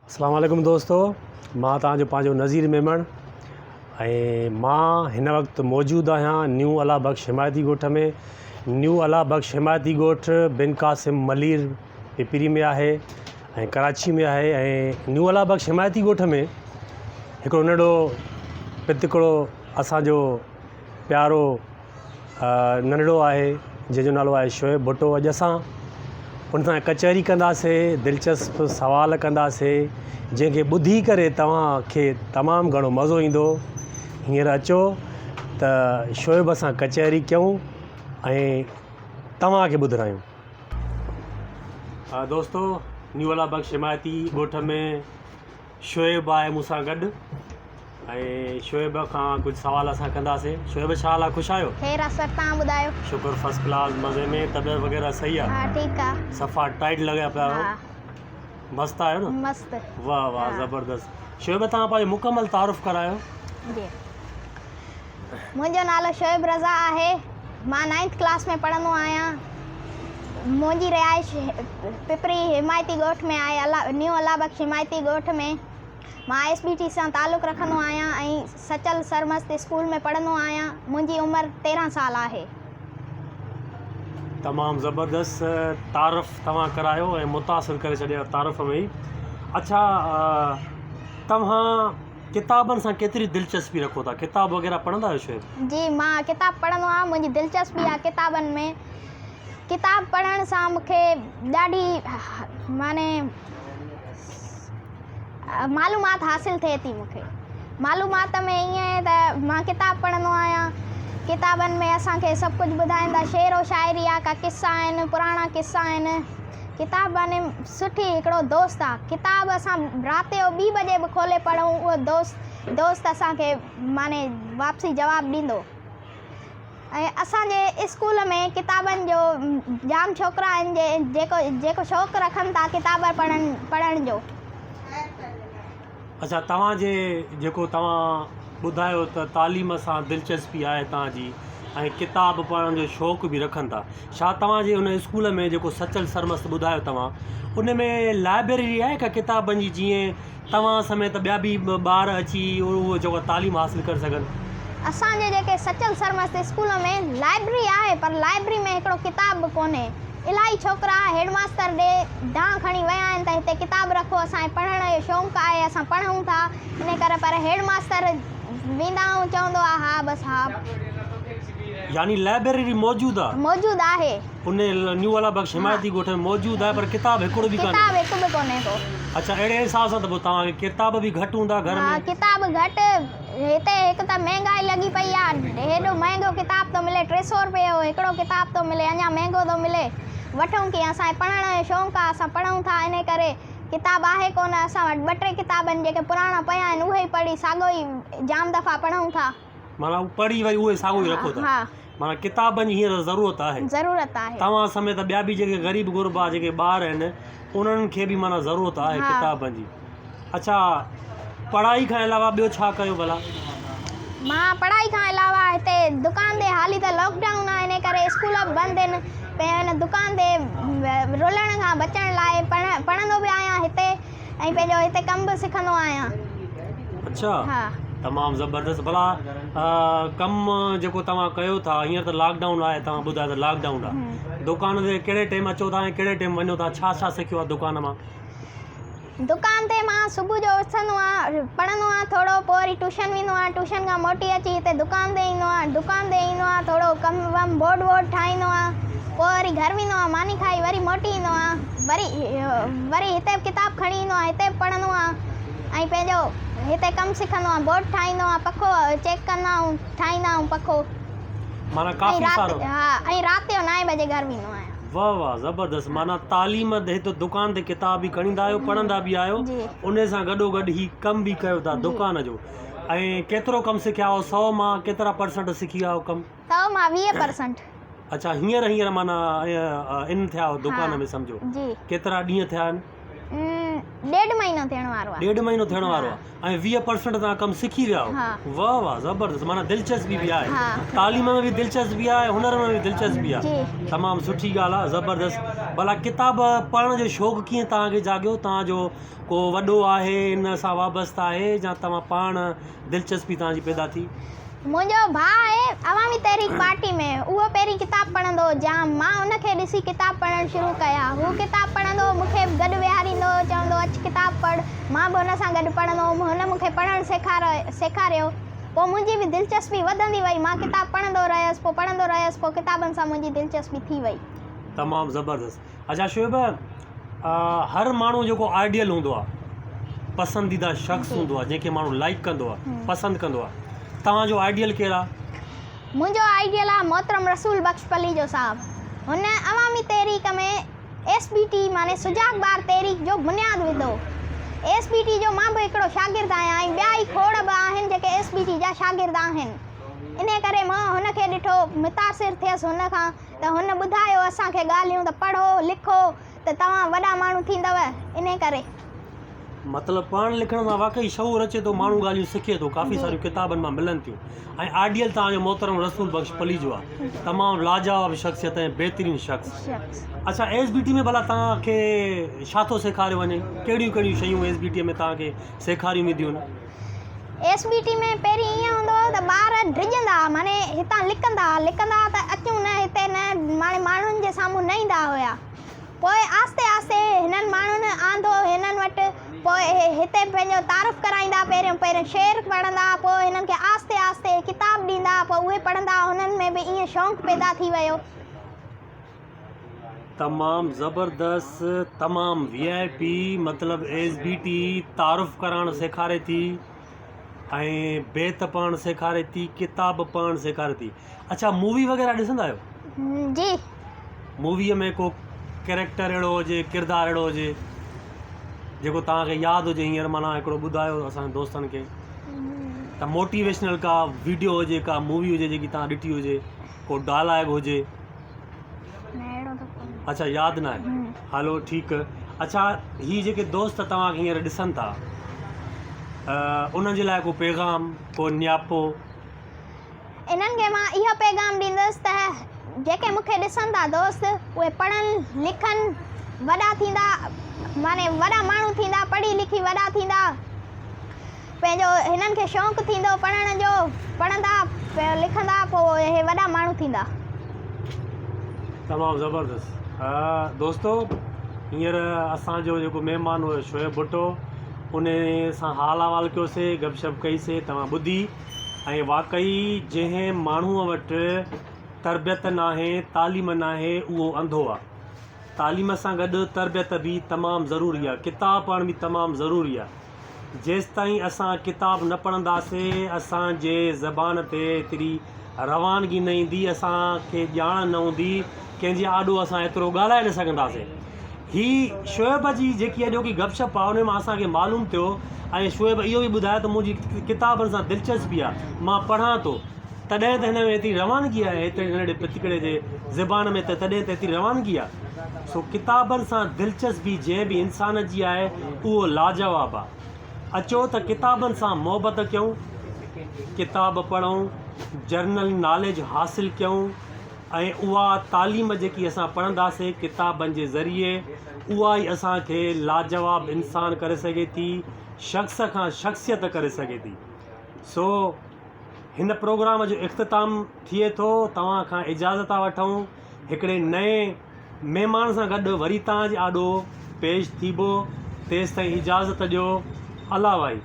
अस्सलाम वालेकुम दोस्तों, मां तव्हांजो पंहिंजो नज़ीर मेमण ऐं मां हिन वक़्तु मौजूदु आहियां न्यू अला बख्श हिमायती ॻोठ में। न्यू अला बख्श हिमायती ॻोठ बिन क़ासिम मलीर पिपरी में आहे ऐं कराची में आहे। ऐं न्यू अला बख्श हिमायती ॻोठ में हिकिड़ो नंढो पितकड़ो असांजो प्यारो नंढड़ो आहे जंहिंजो नालो आहे शोएब भुट्टो। अॼु असां उन सां कचहरी कंदासीं, दिलचस्प सवाल कंदासीं जंहिंखे ॿुधी करे तव्हांखे तमामु घणो मज़ो ईंदो। हींअर अचो त शोएब सां कचहरी कयूं ऐं तव्हांखे ॿुधायूं। दोस्तो, न्यू अला बख्श हिमायती ॻोठ में शोएब आहे मूंसां गॾु ऐं शोएब खां कुझु सवाल असां कंदासीं। शोएब, छा हाल आहे? ख़ुशि आहियो? खैर आहे सर, तव्हां ॿुधायो? शुक्र, फर्स्ट क्लास, मज़े में। तबियत वग़ैरह सही आहे? हा ठीकु आहे। सफ़ा टाइट लॻिया पिया आहियो? मस्तु आहियो न? मस्तु। वाह वाह, ज़बरदस्त। शोएब, तव्हां पंहिंजो मुकमल तारुफ़ करायो। जी, मुंहिंजो नालो शोएब रज़ा आहे। मां 9th क्लास में पढ़ंदो आहियां। मुंहिंजी रिहाइश पिपरी हिमायती ॻोठ में आहे, न्यू अला बख्श हिमायती ॻोठ में। मां SBT सां तालुक़ु रखंदो आहियां ऐं सचल सरमस्त स्कूल में पढ़ंदो आहियां। मुंहिंजी उमिरि 13 साल आहे। तमामु ज़बरदस्त तारुफ़ तव्हां करायो ऐं मुतासिर करे छॾियो तारुफ़ में ई। अच्छा, तव्हां किताबनि सां केतिरी दिलचस्पी रखो था? किताब वग़ैरह पढ़ंदा आहियो शोएब? जी, मां किताब पढ़ंदो आहियां। मुंहिंजी दिलचस्पी आहे किताबनि में। किताब पढ़ण सां मूंखे ॾाढी माने मालूमात हासिलु थिए थी। मूंखे मालूमात में ईअं आहे त मां किताब पढ़ंदो आहियां। किताबनि में असांखे सभु कुझु ॿुधाईंदा, शेर व शाइरी आहे, का किस्सा आहिनि, पुराणा किस्सा आहिनि। किताब माने सुठी हिकिड़ो दोस्त आहे। किताब असां राति जो 2 बजे बि खोले पढ़ूं, उहो दोस्त असांखे माने वापसी जवाबु ॾींदो। ऐं असांजे स्कूल में किताबनि जो जाम छोकिरा आहिनि जेको शौक़ु रखनि था किताब पढ़ण जो। अच्छा, तव्हांजे जेको तव्हां ॿुधायो त तालीम सां दिलचस्पी आहे तव्हांजी ऐं किताब पढ़ण जो शौक़ु बि रखनि था, छा तव्हांजे हुन स्कूल में जेको सचल सरमस्त ॿुधायो तव्हां, उन में लाइब्रेरी आहे का किताबनि जी, जीअं तव्हां समेत ॿिया बि ॿार अची उहो जेको तालीम हासिलु करे सघनि? असांजे जेके सचल सरमस्त स्कूल में लाइब्रेरी आहे, पर लाइब्रेरी में हिकिड़ो किताब बि कोन्हे। इलाही छोकिरा हेडमास्टर ॾे डांहुं खणी विया आहिनि त हिते किताब रखो, असांखे पढ़ण जो शौक़ु आहे, असां पढ़ूं था। इन करे पर हेडमास्टर वेंदा आहियूं, चवंदो आहे हा बसि हा। यानी लाइब्रेरी मौजूदु आहे? मौजूदु आहे। उन न्यू अला बख्श हिमायती ॻोठ में मौजूदु आहे, पर किताब हिकिड़ो बि किताब हिकु बि कोन्हे को। अच्छा, अहिड़े हिसाब सां त पोइ तव्हांखे किताब बि घटि हूंदा घर में? हा, किताब घटि। हिते हिकु त महांगाई लॻी पई आहे। हेॾो महांगो किताब थो मिले, 300 रुपए जो हिकिड़ो किताब थो मिले, अञा महांगो थो मिले। वठूं कीअं? असांखे पढ़ण जो शौक़ु आहे, असां पढ़ूं था। इन करे किताब आहे कोन असां वटि। 2-3 किताबनि जेके पुराणा पिया आहिनि उहे ई पढ़ी साॻियो ई जाम दफ़ा पढ़ूं था। माना पढ़ी वरी उहे साॻियो ई रखो था? हा, माना किताबनि जी हींअर ज़रूरत आहे? ज़रूरत आहे। तव्हां समेत ॿिया बि जेके ग़रीब गुरबा जेके ॿार आहिनि उन्हनि खे बि माना ज़रूरत आहे किताबनि जी। अच्छा, पढ़ाई खां अलावा ॿियो छा कयो भला? मां पढ़ाई खां अलावा हिते दुकान ते, हाली त लॉकडाउन आहे इन करे स्कूल बि बंदि आहिनि, हिन दुकान ते रुलण खां बचण लाइ पढ़ंदो बि आहियां हिते ऐं पंहिंजो हिते कमु बि सिखंदो आहियां। अच्छा, हा, तमामु ज़बरदस्त। भला कमु जेको तव्हां कयो था, हींअर त लॉकडाउन आहे, तव्हां ॿुधायो त लॉकडाउन आहे, दुकान ते कहिड़े टाइम अचो था ऐं कहिड़े टाइम वञो था? छा छा सिखियो आहे दुकान मां? दुकान ते मां सुबुह जो उथंदो आहियां, पढ़ंदो आहियां थोरो, पोइ वरी ट्यूशन वेंदो आहियां, ट्यूशन खां मोटी अची हिते दुकान ते ईंदो आहियां, दुकान ते ईंदो आहियां, थोरो कमु वमु बोर्ड वोर्ड ठाहींदो आहियां, पोइ वरी घर वेंदो आहियां, मानी खाई वरी मोटी ईंदो आहियां, वरी हिते किताब खणी ईंदो आहियां, हिते पढ़ंदो आहियां ऐं पंहिंजो हिते कमु सिखंदो आहियां, बोर्ड ठाहींदो आहियां, पखो चेक कंदा आहियूं, ठाहींदा आहियूं पखो। माना काफ़ी सारो? हा, ऐं राति जो 9 बजे घर वेंदो आहियां। वाह वाह, ज़बरदस्त। माना तालीम हिते दुकान ते किताब बि खणींदा आहियो, पढ़ंदा बि आहियो, उन सां गॾोगॾु ही कमु बि कयो था दुकान जो। ऐं केतिरो कमु सिखिया हो? 100 मां केतिरा % सिखी विया हो कमु? 100 मां 20%। अच्छा, हींअर माना इन थिया हो दुकान में, सम्झो जी। केतिरा ॾींहं थिया आहिनि? 1.5 महीनो थियण वारो आहे। 1.5 महीनो थियण वारो आहे ऐं 20% तव्हां कमु सिखी विया हा। आहियो। वाह वाह ज़बरदस्त, माना दिलचस्पी बि आहे, हा। तालीम में बि दिलचस्पी आहे, हुनर में बि दिलचस्पी आहे। जी। तमामु सुठी ॻाल्हि आहे, ज़बरदस्त। भला किताब पढ़ण जो शौक़ु कीअं तव्हांखे जाॻियो? तव्हांजो को वॾो आहे इन सां वाबस्तु आहे या तव्हां पाण दिलचस्पी तव्हांजी पैदा थी? मुंहिंजो भाउ आहे अवामी तहरीक पार्टी में, उहो पहिरीं किताब पढ़ंदो हो जाम। मां उनखे ॾिसी किताब पढ़णु शुरू कया। हू किताब पढ़ंदो, मूंखे गॾु विहारींदो, चवंदो अचु किताब पढ़। मां बि हुन सां गॾु पढ़ंदो हुअमि, हुन मूंखे पढ़णु सेखारियो। पोइ मुंहिंजी बि दिलचस्पी वधंदी वई, मां किताब पढ़ंदो रहियसि, पोइ पढ़ंदो रहियसि, पोइ किताबनि सां मुंहिंजी दिलचस्पी थी वई। तमामु ज़बरदस्त। अच्छा शोएब, हर माण्हू जेको आइडियल हूंदो आहे, पसंदीदा शख़्स हूंदो आहे, जंहिंखे माण्हू लाइक कंदो आहे, पसंदि कंदो आहे, तव्हांजो आइडियल केरु आहे? मुंहिंजो आइडियल आहे मोहतरम रसूल बख्श पलीजो साहबु। हुन अवामी तहरीक में SBT माने सुजाग ॿार तहरीक जो बुनियादु विधो। SBT जो मां बि हिकिड़ो शागिर्दु आहियां ऐं ॿिया ई खोड़ बि आहिनि जेके SBT जा शागिर्द आहिनि। इन करे मां हुनखे ॾिठो, मुतासिर थियसि हुन खां, त हुन ॿुधायो असांखे ॻाल्हियूं त पढ़ो लिखो त तव्हां वॾा माण्हू थींदव। इन करे मतिलबु पढ़ण लिखण सां वाक़ई शऊर अचे थो, माण्हू ॻाल्हियूं सिखे थो, काफ़ी सारियूं किताबनि मां मिलनि थियूं। ऐं आइडियल तव्हांजो मोहतरम रसूल बख्श पलीजो आहे, तमामु लाजवाब शख़्सियत ऐं बहितरीनु शख़्स। अच्छा SBT में भला तव्हांखे छा थो सेखारियो वञे? कहिड़ियूं कहिड़ियूं शयूं SBT में तव्हांखे सेखारियूं वेंदियूं आहिनि? SBT में पहिरीं ईअं हूंदो हो त ॿार ड्रिजंदा, माने हितां लिकंदा त अचूं न हिते न, माने माण्हुनि जे साम्हूं न ईंदा हुया। पोइ आस्ते आस्ते हिननि माण्हुनि आंदो हिननि वटि, पोइ हिते पंहिंजो तारीफ़ कराईंदा, पहिरियों शेर पढ़ंदा, पोइ हिननि खे आस्ते आस्ते किताब ॾींदा, पोइ उहे पढ़ंदा, हुननि में बि ईअं शौक़ु पैदा थी वियो। तमामु ज़बरदस्त, तमामु VIP, मतिलबु SBT तारीफ़ करणु सेखारे थी ऐं बेत पढ़णु सेखारे थी, किताब पढ़णु सेखारे थी। अच्छा मूवी वग़ैरह ॾिसंदा आहियो? जी। मूवीअ में को कैरेक्टर अहिड़ो हुजे, किरदारु अहिड़ो हुजे जेको तव्हांखे यादि हुजे? हींअर माना हिकिड़ो ॿुधायो असांजे दोस्तनि खे त मोटिवेशनल का वीडियो हुजे, का मूवी हुजे जेकी तव्हां ॾिठी हुजे, को डायलॉग हुजे? अच्छा यादि न आहे, हलो ठीकु। अच्छा हीअ जेके दोस्त तव्हांखे हींअर ॾिसनि था, उन्हनि जे लाइ को पैगाम, को न्यापो? इन्हनि खे मां इहो पैगाम ॾींदसि त जेके मूंखे ॾिसनि था दोस्त, उहे पढ़नि लिखनि, वॾा थींदा, माने वॾा माण्हू थींदा, पढ़ी लिखी वॾा थींदा, पंहिंजो हिननि खे शौक़ु थींदो पढ़ण जो, पढ़ंदा लिखंदा, पोइ हे वॾा माण्हू थींदा। तमामु ज़बरदस्त। दोस्तो हींअर असांजो जेको महिमान हुयो शोएब भुट्टो, उन सां हाल अहवालु कयोसीं, गपशप कईसीं, तव्हां ॿुधी। ऐं वाक़ई जंहिं माण्हूअ वटि तरबियत नाहे, तालीम नाहे, उहो अंधो आहे। तालीम सां गॾु तरबियत बि तमामु ज़रूरी आहे, किताब पढ़ण बि तमामु ज़रूरी आहे। जेसिताईं असां किताब न पढ़ंदासीं, असांजे ज़बान ते एतिरी रवानगी न ईंदी, असांखे ॼाण न हूंदी, कंहिंजे आॾो असां एतिरो ॻाल्हाए न सघंदासीं। ही शोएब जी जेकी अॼोकी गपशप आहे, उन मां असांखे मालूम थियो। ऐं शोएब इहो बि ॿुधायो त मुंहिंजी किताबनि सां दिलचस्पी आहे, मां पढ़ां थो, तॾहिं त हिन में एतिरी रवानगी आहे, एतिरे नंढे पितिकड़े जे ज़बान में, त तॾहिं त एतिरी रवानगी आहे। सो किताबनि सां दिलचस्पी जंहिं बि इंसान जी आहे, उहो लाजवाब आहे। अचो त किताबनि सां मोहबत कयूं, किताब पढ़ूं, जर्नल नॉलेज हासिलु कयूं, ऐं उहा तालीम जेकी असां पढ़ंदासीं किताबनि जे ज़रिए, उहा ई असांखे लाजवाब इंसान करे सघे थी, शख़्स खां शख़्सियत करे सघे थी। सो हिन प्रोग्राम जो इख़्तिताम थिए थो, तव्हां खां इजाज़त था वठूं। हिकिड़े नए महिमान सां गॾु वरी तव्हांजे आॾो पेश थीबो, तेसिताईं इजाज़त ॾियो। अला भाई।